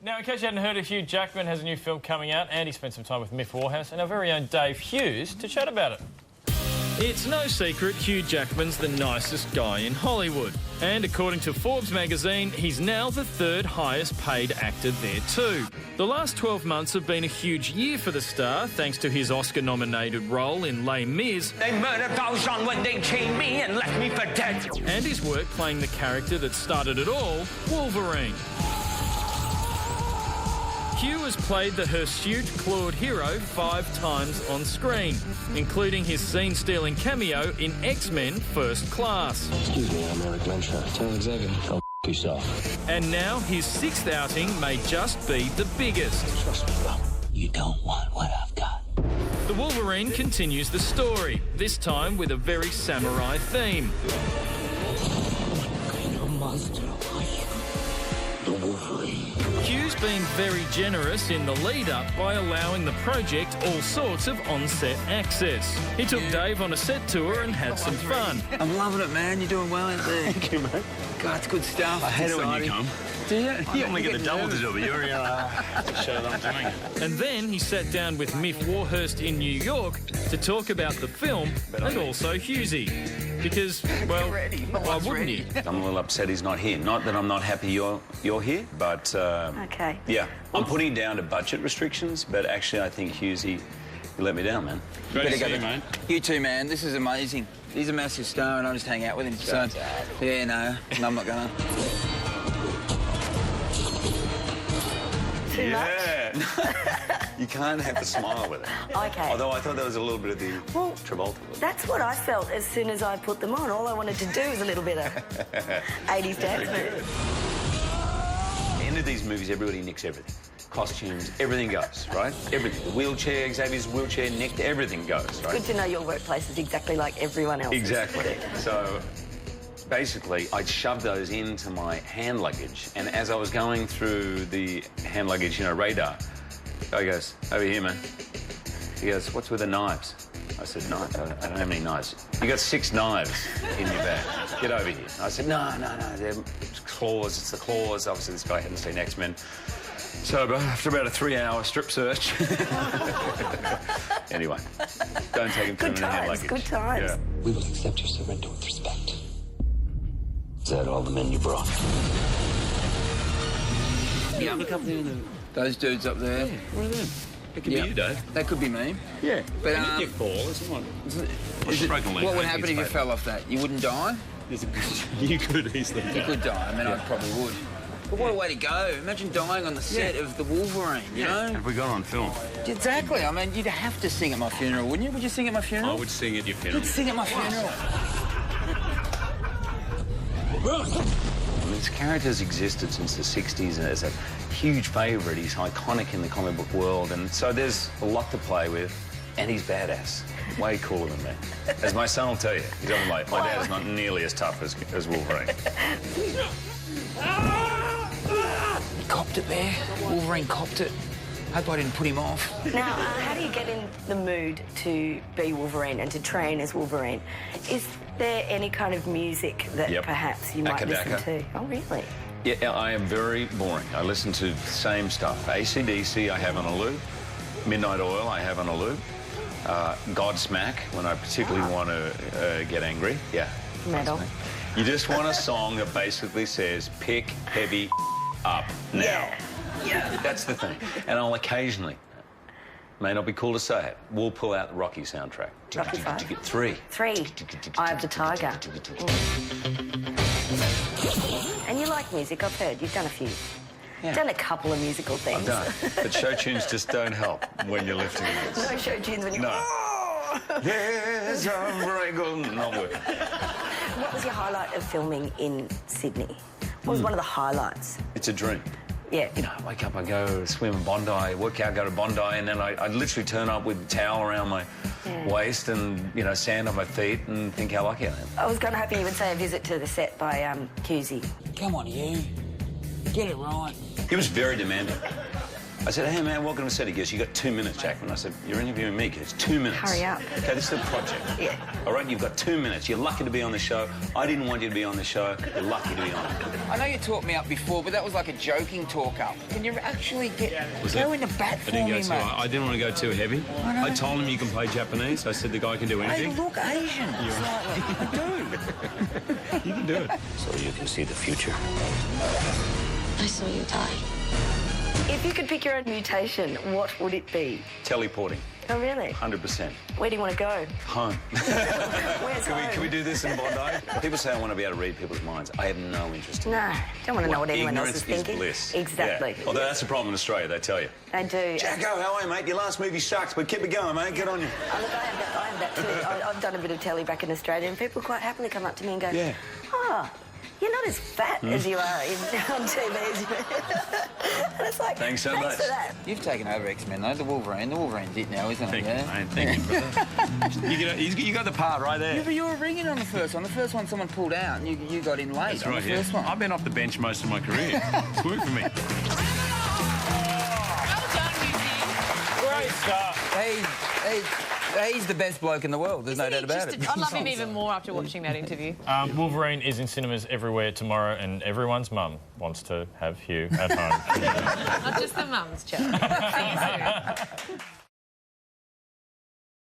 Now, in case you hadn't heard it, Hugh Jackman has a new film coming out, and he spent some time with Miff Warhurst and our very own Dave Hughes to chat about it. It's no secret Hugh Jackman's the nicest guy in Hollywood. And according to Forbes magazine, he's now the third highest paid actor there too. The last 12 months have been a huge year for the star, thanks to his Oscar-nominated role in Les Mis. They murdered Valjean when they chained me and left me for dead. And his work playing the character that started it all, Wolverine. Hugh has played the hirsute-clawed hero 5 times on screen, including his scene-stealing cameo in X-Men First Class. Excuse me, I'm Eric Lenshaw. Tell Xavier. Go yourself. And now his 6th outing may just be the biggest. Trust me, bro. You don't want what I've got. The Wolverine continues the story, this time with a very samurai theme. What kind of monster are you? The Wolverine. Hugh's been very generous in the lead-up by allowing the project all sorts of on-set access. He took Dave on a set tour and had some fun. I'm loving it, man. You're doing well out there. Thank you, mate. God, it's good stuff. I hate it when you come. Do you? I only get the double to do, but you're here to show that I'm doing it. And then he sat down with Miff Warhurst in New York to talk about the film and also Hughesy. Because, well, why wouldn't you? I'm a little upset he's not here. Not that I'm not happy you're here, but okay. Yeah, I'm putting it down to budget restrictions, but actually I think Hughesy, you let me down, man. Great to see you, mate. You too, man. This is amazing. He's a massive star, and I just hang out with him. So, yeah, no, I'm not gonna. Too much? You can't have to smile with it. Okay. Although I thought there was a little bit of the Travolta. That's what I felt as soon as I put them on. All I wanted to do was a little bit of 80s dance moves. At the end of these movies, everybody nicks everything. Costumes, everything goes, right? Everything. The wheelchair, Xavier's wheelchair nicked, everything goes, right? Good to know your workplace is exactly like everyone else's. Exactly. So, basically, I shoved those into my hand luggage, and as I was going through the hand luggage, radar, guy goes, over here, man. He goes, what's with the knives? I said, no, I don't have any knives. You got 6 knives in your bag. Get over here. I said, no, they're claws. It's the claws. Obviously, this guy hadn't seen X-Men. So after about a 3-hour strip search... Anyway, don't take him to the hand luggage. Good times. Yeah. We will accept your surrender with respect. Is that all the men you brought? Yeah, look up there. Those dudes up there. Yeah, what are them? It could be you, Dave. That could be me. Yeah. But, you fall, isn't it? What would happen if you fell off that? You wouldn't die? You could easily die. You could die. I mean, I probably would. But what a way to go. Imagine dying on the set of The Wolverine, you know? Have we got on film? Exactly. I mean, you'd have to sing at my funeral, wouldn't you? Would you sing at my funeral? I would sing at your funeral. You'd sing at my funeral. This character's existed since the 60s and is a huge favourite. He's iconic in the comic book world, and so there's a lot to play with, and he's badass. Way cooler than me. As my son will tell you, he doesn't like, my dad is not nearly as tough as Wolverine. He copped it there. Wolverine copped it. Hope I didn't put him off. Now, how do you get in the mood to be Wolverine and to train as Wolverine? Is there any kind of music that perhaps you might listen to? Oh, really? Yeah, I am very boring. I listen to the same stuff. AC/DC I have on a loop. Midnight Oil I have on a loop. Godsmack when I particularly want to get angry. Yeah. Metal. You just want a song that basically says, pick heavy up now. Yeah. That's the thing. And I'll occasionally, may not be cool to say it, we'll pull out the Rocky soundtrack. Rocky V? 3. 3. Eye of the Tiger. And you like music, I've heard. You've done a few. Yeah. Done a couple of musical things. I've done. But show tunes just don't help when you're lifting this. No show tunes when you... No. Oh! Yes, I'm very good. Not working. What was your highlight of filming in Sydney? What was one of the highlights? It's a dream. Yeah. I wake up, I go swim in Bondi, work out, go to Bondi, and then I literally turn up with a towel around my waist and, sand on my feet and think how lucky I am. I was kind of hoping you would say a visit to the set by Hughesy. Come on, you. Get it right. He was very demanding. I said, hey, man, welcome to set. He goes, you got 2 minutes, Jackman. I said, you're interviewing me. He goes, 2 minutes. Hurry up. Okay, this is a project. Yeah. All right, you've got 2 minutes. You're lucky to be on the show. I didn't want you to be on the show. You're lucky to be on it. I know you talked me up before, but that was like a joking talk-up. Can you actually go into bat for me, mate? I didn't want to go too heavy. I told him you can play Japanese. I said the guy can do anything. Hey, look, Asian. Slightly. I do. You can do it. So you can see the future. I saw you die. If you could pick your own mutation, what would it be? Teleporting. Oh, really? 100%. Where do you want to go? Home. Where's home? Can we do this in Bondi? People say I want to be able to read people's minds. I have no interest in No, that. don't want to know what anyone else is Ignorance thinking. bliss. Exactly. Yeah. Although that's a problem in Australia, they tell you. They do. Jacko, how are you, mate? Your last movie sucks, but keep it going, mate. Get on you. Oh, look, I have that too. I've done a bit of telly back in Australia, and people quite happily come up to me and go, Yeah. oh, you're not as fat as you are on TV. And it's like, Thanks so much. for that. You've taken over X-Men, though, the Wolverine. The Wolverine's it now, isn't it? Thank you, mate. Thank you, brother. you got the part right there. Yeah, but you were ringing on the first one. The first one someone pulled out, and you got in late. That's on right, the first one. I've been off the bench most of my career. It's worked for me. Great stuff. He's the best bloke in the world. There's no doubt about it. I love him even more after watching that interview. Wolverine is in cinemas everywhere tomorrow, and everyone's mum wants to have Hugh at home. Not just the mums, Joe. See you soon.